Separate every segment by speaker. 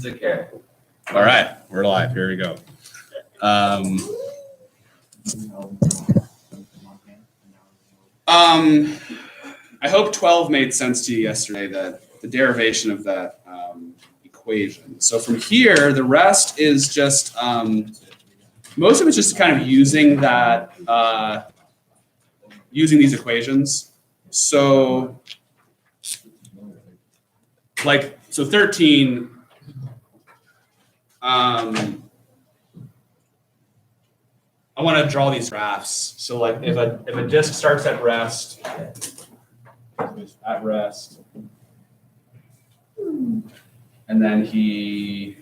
Speaker 1: It's okay.
Speaker 2: All right, we're live. Here we go. I hope 12 made sense to you yesterday, that the derivation of that equation. So from here, the rest is just, most of it's just kind of using that, using these equations. So, so 13, I want to draw these graphs. So like if a disk starts at rest, and then he,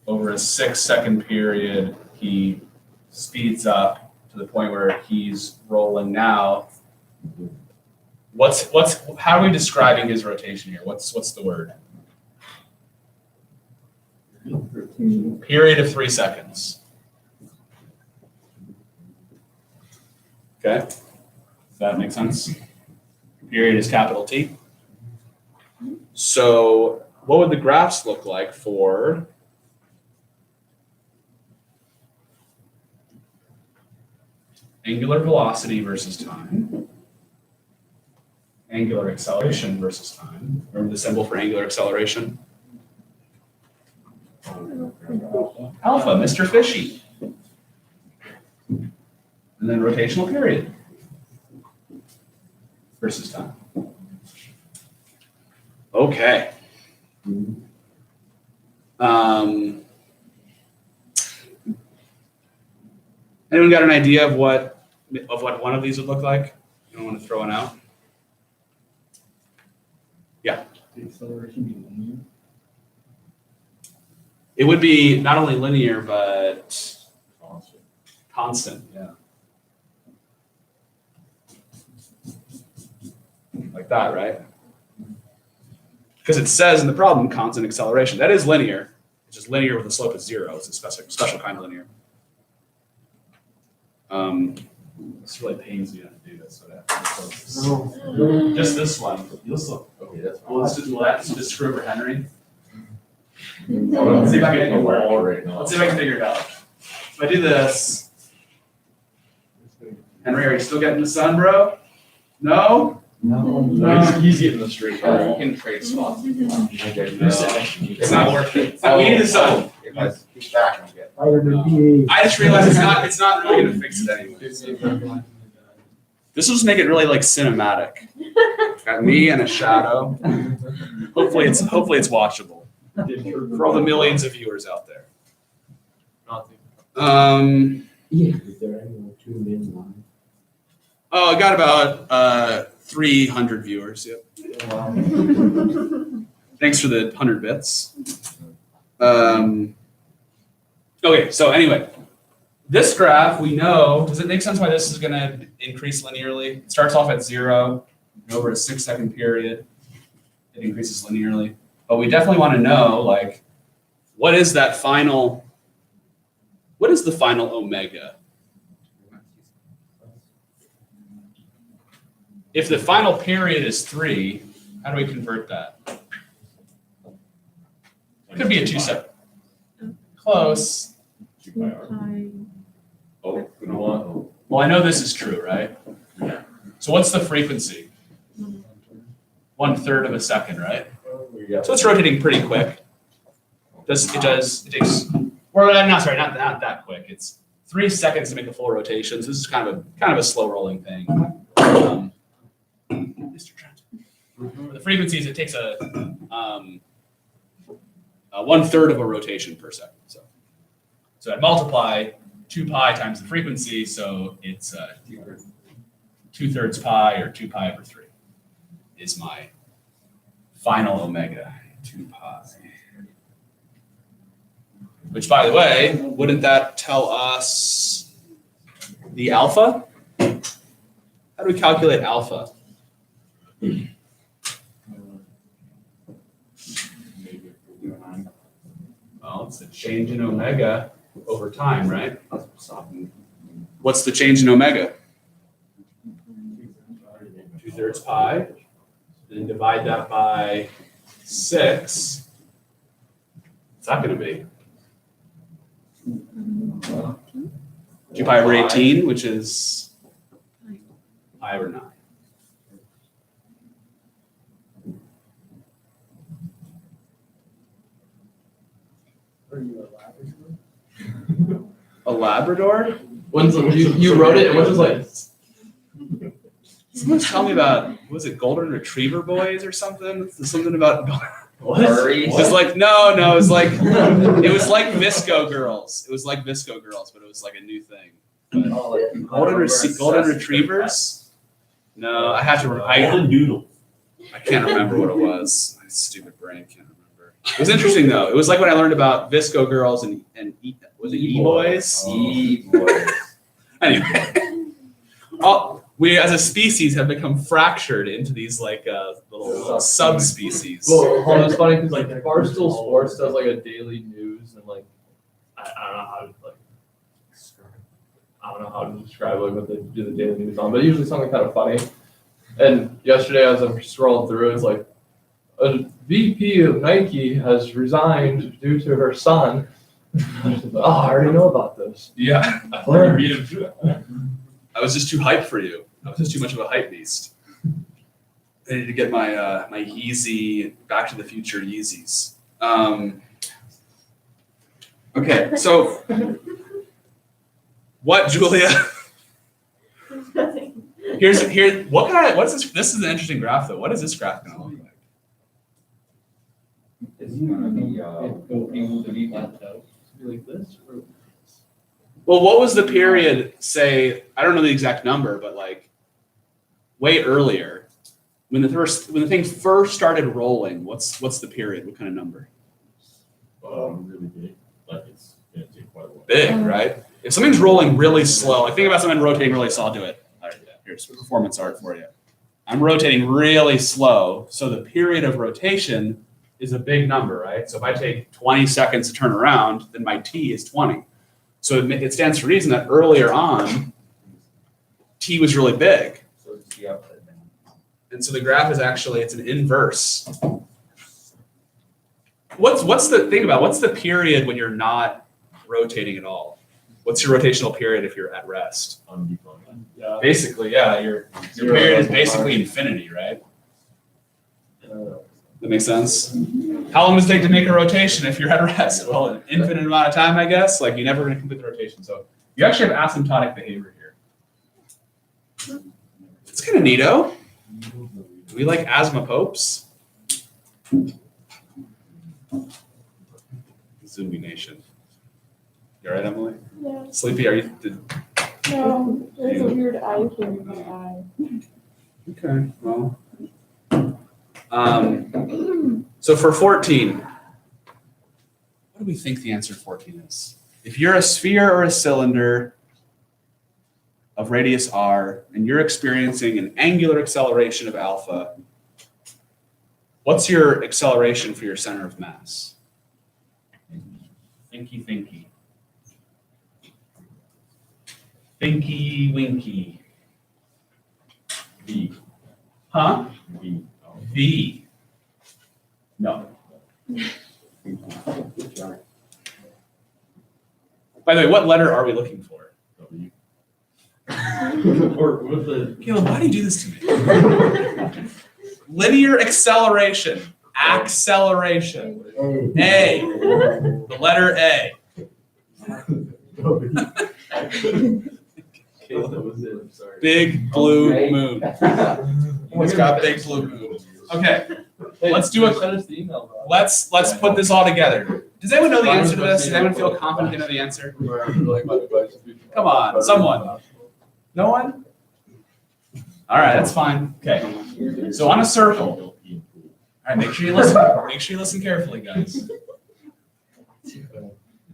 Speaker 2: over a 6-second period, he speeds up to the point where he's rolling now. How are we describing his rotation here? What's the word? Period of 3 seconds. Okay, does that make sense? Period is capital T. So what would the graphs look like for angular velocity versus time, angular acceleration versus time? Remember the symbol for angular acceleration? Alpha, Mr. Fishy. And then rotational period versus time. Okay. Anyone got an idea of what one of these would look like? You don't want to throw one out? Yeah.
Speaker 3: The acceleration be linear?
Speaker 2: It would be not only linear, but constant, yeah. Like that, right? Because it says in the problem, constant acceleration. That is linear. It's just linear with a slope of 0. It's a special kind of linear. This really pains me to do this. So just this one.
Speaker 1: Okay, that's fine.
Speaker 2: Let's just screw over Henry.
Speaker 1: Let's
Speaker 2: see if I can
Speaker 1: figure
Speaker 2: it out. If I do this, Henry, are you still getting the sun, bro? No?
Speaker 3: No.
Speaker 1: He's getting the straight. You can trade spots.
Speaker 2: It's not working. We need the sun.
Speaker 1: If I keep back, I'm getting.
Speaker 2: I just realized it's not really gonna fix it anyway. This will just make it really like cinematic. Got me and a shadow. Hopefully it's watchable for all the millions of viewers out there.
Speaker 3: Is there anyone tuned in live?
Speaker 2: Oh, I got about 300 viewers. Yep. Thanks for the 100 bits. Okay, so anyway, this graph, we know, does it make sense why this is going to increase linearly? It starts off at 0, and over a 6-second period, it increases linearly. But we definitely want to know, like, what is the final omega? If the final period is 3, how do we convert that? It could be a 2-second. Close.
Speaker 1: Oh, you know what?
Speaker 2: Well, I know this is true, right?
Speaker 1: Yeah.
Speaker 2: So what's the frequency? 1/3 of a second, right?
Speaker 1: Yeah.
Speaker 2: So it's rotating pretty quick. It takes, or not that quick. It's 3 seconds to make a full rotation. So this is kind of a slow rolling thing. Mr. Trent. For the frequencies, it takes a 1/3 of a rotation per second. So I'd multiply 2 pi times the frequency, so it's 2/3 pi or 2 pi over 3 is my final omega, 2 pi. Which, by the way, wouldn't that tell us the alpha? How do we calculate alpha? Well, it's the change in omega over time, right? What's the change in omega? 2/3 pi. Then divide that by 6. that going to be? Do pi over 18, which is pi over 9.
Speaker 4: Are you
Speaker 2: A
Speaker 4: a Labrador?
Speaker 2: Labrador?
Speaker 4: When's you wrote it? And when's like?
Speaker 2: Someone's telling me about, what was it, Golden Retriever Boys or something? There's something about.
Speaker 4: What?
Speaker 2: It was like no, it was like Visco Girls. It was like Visco Girls, but it was like a new thing. Golden Retrievers? No, I have to.
Speaker 3: Golden Doodle.
Speaker 2: I can't remember what it was. My stupid brain can't remember. It was interesting though. It was like when I learned about Visco Girls and was it E-Boys?
Speaker 1: E-boys.
Speaker 2: Anyway, we as a species have become fractured into these like little subspecies.
Speaker 4: Well, it's funny because like Barstool Sports does like a daily news and like I don't know how to like I don't know how to describe like what they do the daily news on, but usually something kind of funny. And yesterday as I'm scrolling through, it's like a VP of Nike has resigned due to her son. I already know about this.
Speaker 2: Yeah,
Speaker 4: I learned read him through it.
Speaker 2: I was just too hyped for you. I was just too much of a hype beast. I need to get my my Yeezy Back to the Future Yeezys. Okay, so what, Julia? What's this? This is an interesting graph though. What is this graph gonna look like?
Speaker 3: It's gonna be plateau.
Speaker 4: Like this? Or
Speaker 2: Well, what was the period, say, I don't know the exact number, but like way earlier, when the thing first started rolling, what's the period? What kind of number?
Speaker 3: Really big. Like it's gonna take quite a while.
Speaker 2: Big, right? If something's rolling really slow, like think about something rotating really slow, I'll do it. All right, here's performance art for you. I'm rotating really slow, so the period of rotation is a big number, right? So if I take 20 seconds to turn around, then my t is 20. So it stands to reason that earlier on, t was really big.
Speaker 1: So it's the upside down.
Speaker 2: And so the graph is actually, it's an inverse. What's the period when you're not rotating at all? What's your rotational period if you're at rest?
Speaker 3: Undefined.
Speaker 4: yeah.
Speaker 2: Basically, yeah, your period is basically infinity, right? That makes sense? How long does it take to make a rotation if you're at rest? Well, an infinite amount of time, I guess. Like you're never going to complete the rotation. So you actually have asymptotic behavior here. It's kind of neato. Do we like asthma popes? Zoomy Nation. You all right, Emily?
Speaker 5: Yeah.
Speaker 2: Sleepy? Are you?
Speaker 5: No, there's a weird eye here in my eye.
Speaker 2: Okay. Well. So for 14, what do we think the answer to 14 is? If you're a sphere or a cylinder of radius r and you're experiencing an angular acceleration of alpha, what's your acceleration for your center of mass? Thinky, thinky. Thinky, winky.
Speaker 3: V.
Speaker 2: Huh?
Speaker 3: V.
Speaker 2: V. No. By the way, what letter are we looking for?
Speaker 3: W.
Speaker 4: Or with the
Speaker 2: Caleb, why do you do this to me? Linear acceleration. Acceleration. A. The letter A.
Speaker 4: that was it. I'm sorry.
Speaker 2: Big blue moon. It's got big blue moon. Okay,
Speaker 4: Hey,
Speaker 2: let's do it.
Speaker 4: Send us the email, bro.
Speaker 2: let's put this all together. Does anyone know the answer to this? Does anyone feel confident they know the answer? Come on, someone. No one? All right, that's fine. Okay. So on a circle. All right, make sure you listen. Make sure you listen carefully, guys.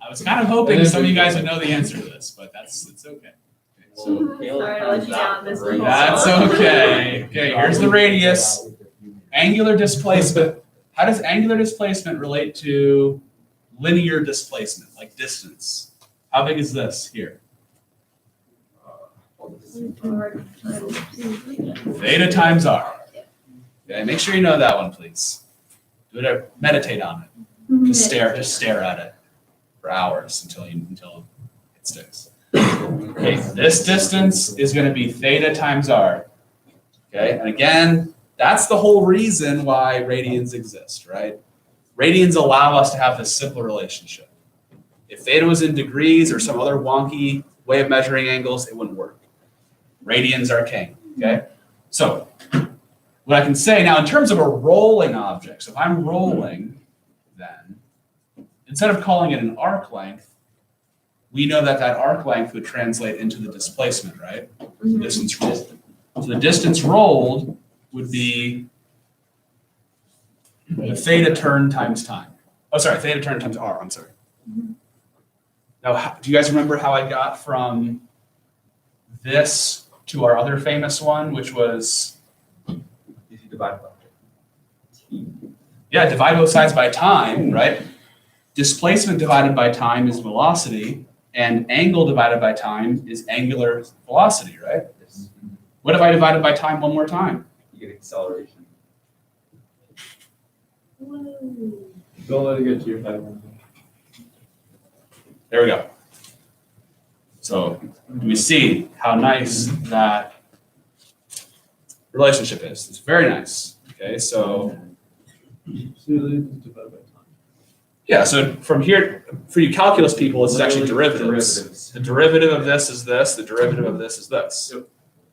Speaker 2: I was kind of hoping some of you guys would know the answer to this, but it's okay. So
Speaker 5: Sorry to let you down this week.
Speaker 2: that's okay. Okay, here's the radius. Angular displacement. How does angular displacement relate to linear displacement, like distance? How big is this here? Theta times r. Okay, make sure you know that one, please. Meditate on it. Just stare at it for hours until it sticks. Okay, this distance is going to be theta times r. Okay, and again, that's the whole reason why radians exist, right? Radians allow us to have this simple relationship. If theta was in degrees or some other wonky way of measuring angles, it wouldn't work. Radians are king, okay? So what I can say now in terms of a rolling object, so if I'm rolling, then instead of calling it an arc length, we know that that arc length would translate into the displacement, right? Distance rolled. So the distance rolled would be the theta turn times time. Oh, sorry, theta turn times r, I'm sorry. Now, do you guys remember how I got from this to our other famous one, which was,
Speaker 1: If you divide by t.
Speaker 2: yeah, divide both sides by time, right? Displacement divided by time is velocity, and angle divided by time is angular velocity, right?
Speaker 1: Yes.
Speaker 2: What if I divided by time one more time?
Speaker 1: You get acceleration.
Speaker 4: Don't let it get to your head.
Speaker 2: There we go. So we see how nice that relationship is. It's very nice. Okay, so yeah, so from here, for you calculus people, this is actually derivatives. The derivative of this is this, the derivative of this is this. It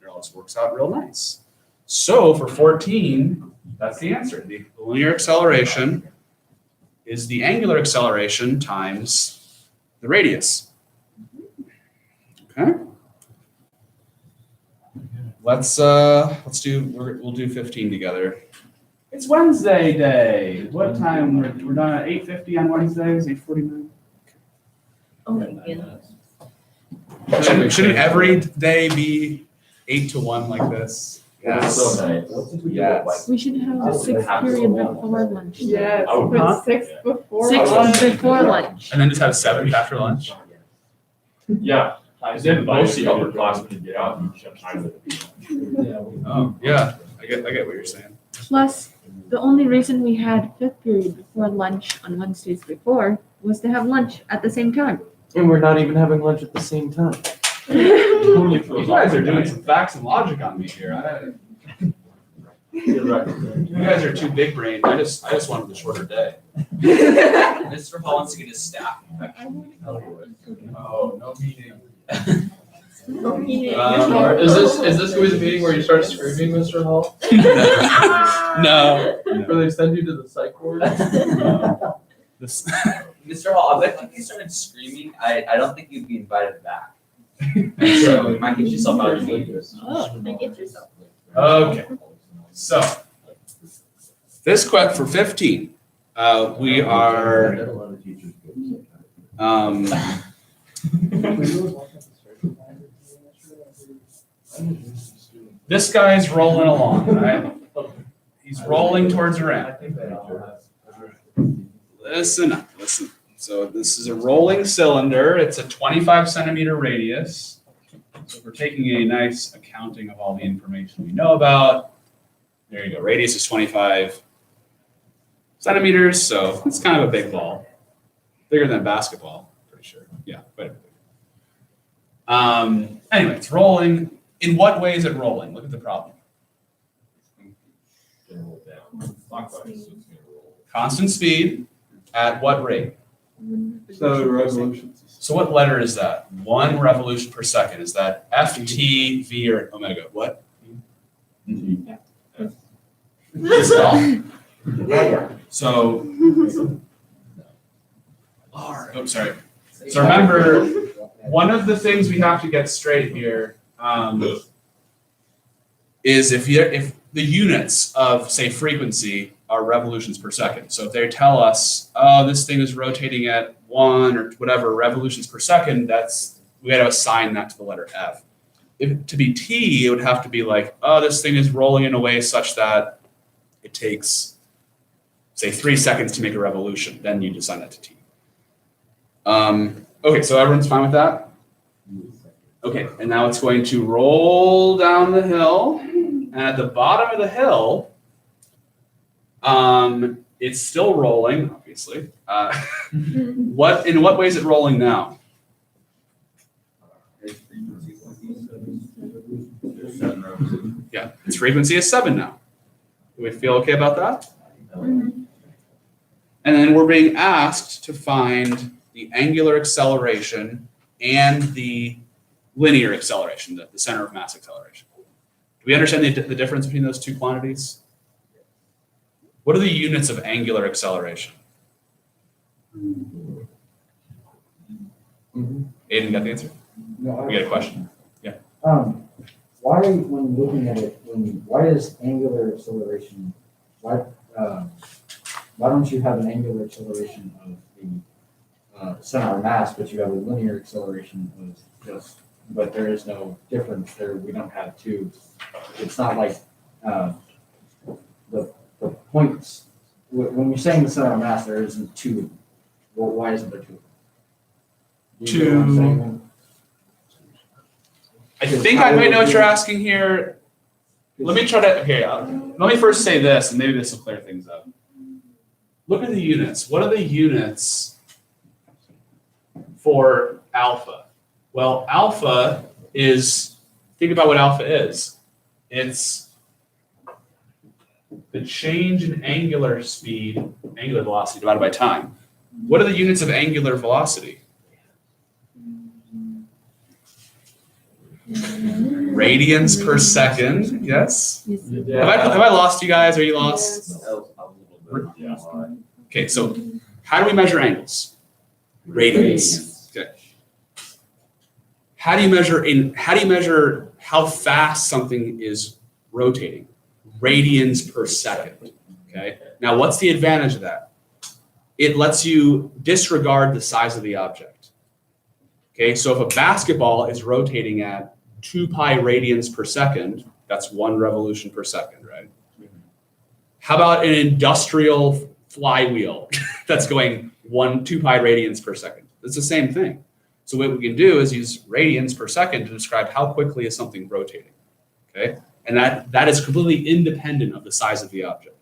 Speaker 2: all just works out real nice. So for 14, that's the answer. The linear acceleration is the angular acceleration times the radius. Okay. We'll do 15 together. It's Wednesday day. What time? We're done at 8:50 on Wednesdays, 8:49.
Speaker 6: Oh my goodness.
Speaker 2: Shouldn't every day be 8 to 1 like this?
Speaker 3: That's so nice.
Speaker 2: Yes.
Speaker 5: We should have a sixth period before lunch.
Speaker 7: Yes,
Speaker 3: I would
Speaker 7: put
Speaker 3: not-
Speaker 7: 6 before
Speaker 5: Six
Speaker 7: lunch.
Speaker 5: before lunch.
Speaker 2: And then just have 7 after lunch.
Speaker 3: Yeah, I did most of the upper classmen get out and jump time with it.
Speaker 2: Oh, yeah. I get what you're saying.
Speaker 5: Plus, the only reason we had fifth period before lunch on Wednesdays before was to have lunch at the same time.
Speaker 8: And we're not even having lunch at the same time.
Speaker 2: You guys are doing some facts and logic on me here.
Speaker 3: You're right.
Speaker 2: You guys are too big brained. I just wanted the shorter day.
Speaker 1: Mr. Hall wants to get his staff.
Speaker 2: Oh, no meeting.
Speaker 4: Is this gonna be the meeting where you start screaming, Mr. Hall?
Speaker 2: No.
Speaker 4: Or they send you to the psych ward?
Speaker 2: This,
Speaker 1: Mr. Hall, I bet if you started screaming, I don't think you'd be invited back. So you might get yourself out of the meeting.
Speaker 6: Oh, I get yourself.
Speaker 2: okay. So this question for 15. We are this guy's rolling along, right? He's rolling towards a ramp. Listen up, listen. So this is a rolling cylinder. It's a 25 centimeter radius. So we're taking a nice accounting of all the information we know about. There you go. Radius is 25 centimeters, so it's kind of a big ball. Bigger than a basketball, pretty sure. Yeah, quite a bit bigger. Anyway, it's rolling. In what way is it rolling? Look at the problem.
Speaker 3: Gonna roll down. Clockwise, so it's gonna roll.
Speaker 2: Constant speed at what rate?
Speaker 4: So revolutions.
Speaker 2: So what letter is that? 1 revolution per second. Is that F, T, V, or omega? What? So R. Oh, sorry. So remember, one of the things we have to get straight here is if the units of, say, frequency are revolutions per second. So if they tell us, oh, this thing is rotating at 1 or whatever revolutions per second, we got to assign that to the letter F. If to be T, it would have to be like, oh, this thing is rolling in a way such that it takes, say, 3 seconds to make a revolution. Then you'd assign that to T. Okay, so everyone's fine with that? Okay, and now it's going to roll down the hill. And at the bottom of the hill, It's still rolling, obviously. In what way is it rolling now? Yeah, its frequency is 7 now. Do we feel okay about that?
Speaker 5: Mhm.
Speaker 2: And then we're being asked to find the angular acceleration and the linear acceleration, the center of mass acceleration. Do we understand the difference between those two quantities? What are the units of angular acceleration? Aiden got the answer?
Speaker 7: No,
Speaker 2: We got a question.
Speaker 7: why, when looking at it, why is angular acceleration, why don't you have an angular acceleration of the center of mass, but you have a linear acceleration of just, but there is no difference there, we don't have two. It's not like, the points, when you're saying the center of mass, there isn't two. Well, why isn't there two? Do you get what I'm saying?
Speaker 2: I think I might know what you're asking here. Let me try to, okay, let me first say this, and maybe this will clear things up. Look at the units. What are the units for alpha? Well, alpha is, think about what alpha is. It's the change in angular speed, angular velocity divided by time. What are the units of angular velocity? Radians per second, yes?
Speaker 5: Yes.
Speaker 2: Have I lost you guys? Are you lost?
Speaker 3: Yeah.
Speaker 2: Okay, so how do we measure angles? Radians. Okay. How do you measure how fast something is rotating? Radians per second. Okay. Now, what's the advantage of that? It lets you disregard the size of the object. Okay, so if a basketball is rotating at 2 pi radians per second, that's 1 revolution per second, right? How about an industrial flywheel that's going 2 pi radians per second? It's the same thing. So what we can do is use radians per second to describe how quickly is something rotating, okay? And that is completely independent of the size of the object.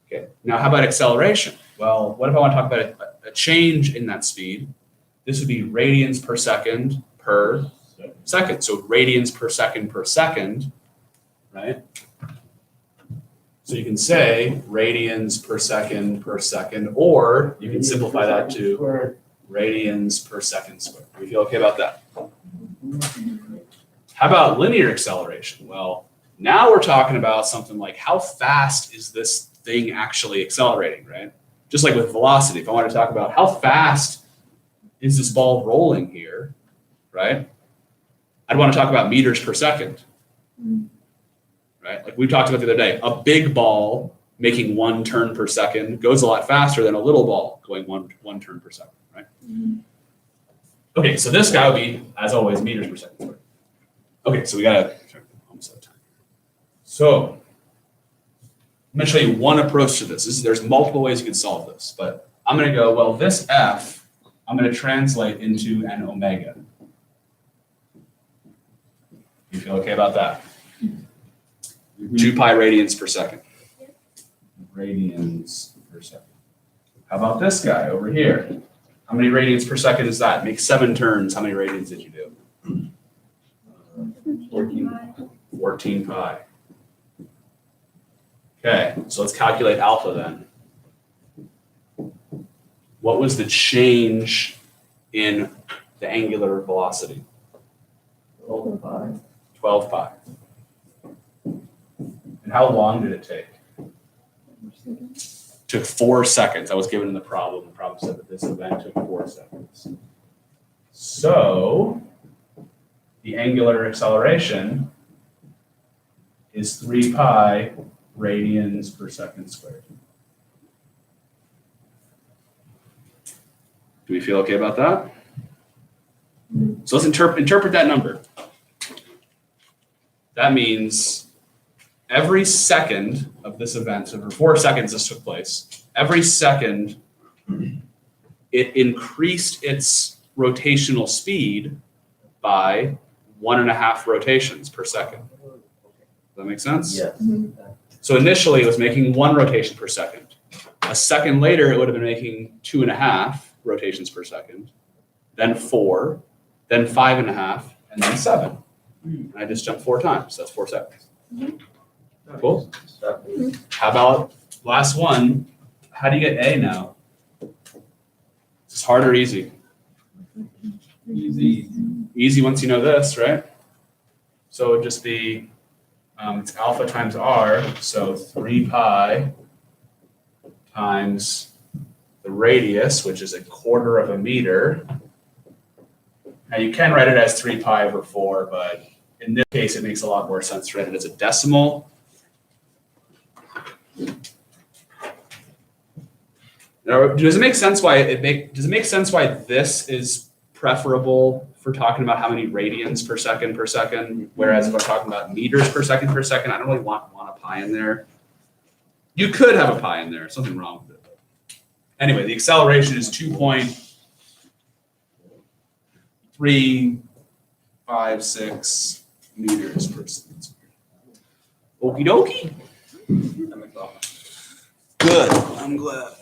Speaker 2: Okay, now how about acceleration? Well, what if I want to talk about a change in that speed? This would be radians per second, so radians per second, right? So you can say radians per second, or you can simplify that to radians per second squared. Do we feel okay about that? How about linear acceleration? Well, now we're talking about something like how fast is this thing actually accelerating, right? Just like with velocity, if I want to talk about how fast is this ball rolling here, right? I'd want to talk about meters per second, right? Like we talked about the other day, a big ball making 1 turn per second goes a lot faster than a little ball going one turn per second, right? Okay, so this guy would be, as always, meters per second. Okay, so we got almost out of time. So I'm going to show you one approach to this. There's multiple ways you can solve this, but I'm going to go, well, this F, I'm going to translate into an omega. You feel okay about that? 2 pi radians per second. Radians per second. How about this guy over here? How many radians per second is that? Make 7 turns. How many radians did you do? 14 pi. Okay, so let's calculate alpha then. What was the change in the angular velocity?
Speaker 7: 12 pi.
Speaker 2: 12 pi. And how long did it take? Took 4 seconds. I was given in the problem. The problem said that this event took 4 seconds. So the angular acceleration is 3 pi radians per second squared. Do we feel okay about that? So let's interpret that number. That means every second of this event, so for 4 seconds this took place, every second it increased its rotational speed by 1.5 rotations per second. Does that make sense?
Speaker 7: Yes.
Speaker 2: So initially it was making 1 rotation per second. A second later, it would have been making 2.5 rotations per second, then 4, then 5.5, and then 7. And I just jumped 4 times, so that's 4 seconds. Cool. How about last one? How do you get A now? Is hard or easy?
Speaker 4: Easy.
Speaker 2: Easy once you know this, right? So it would just be, it's alpha times r, so 3 pi times the radius, which is 1/4 of a meter. Now you can write it as 3 pi over 4, but in this case, it makes a lot more sense to write it as a decimal. Now, does it make sense why this is preferable for talking about how many radians per second, whereas if I'm talking about meters per second, I don't really want a pi in there. You could have a pi in there, something wrong with it. Anyway, the acceleration is 2.356 meters per second. Okie dokie. Good, I'm glad.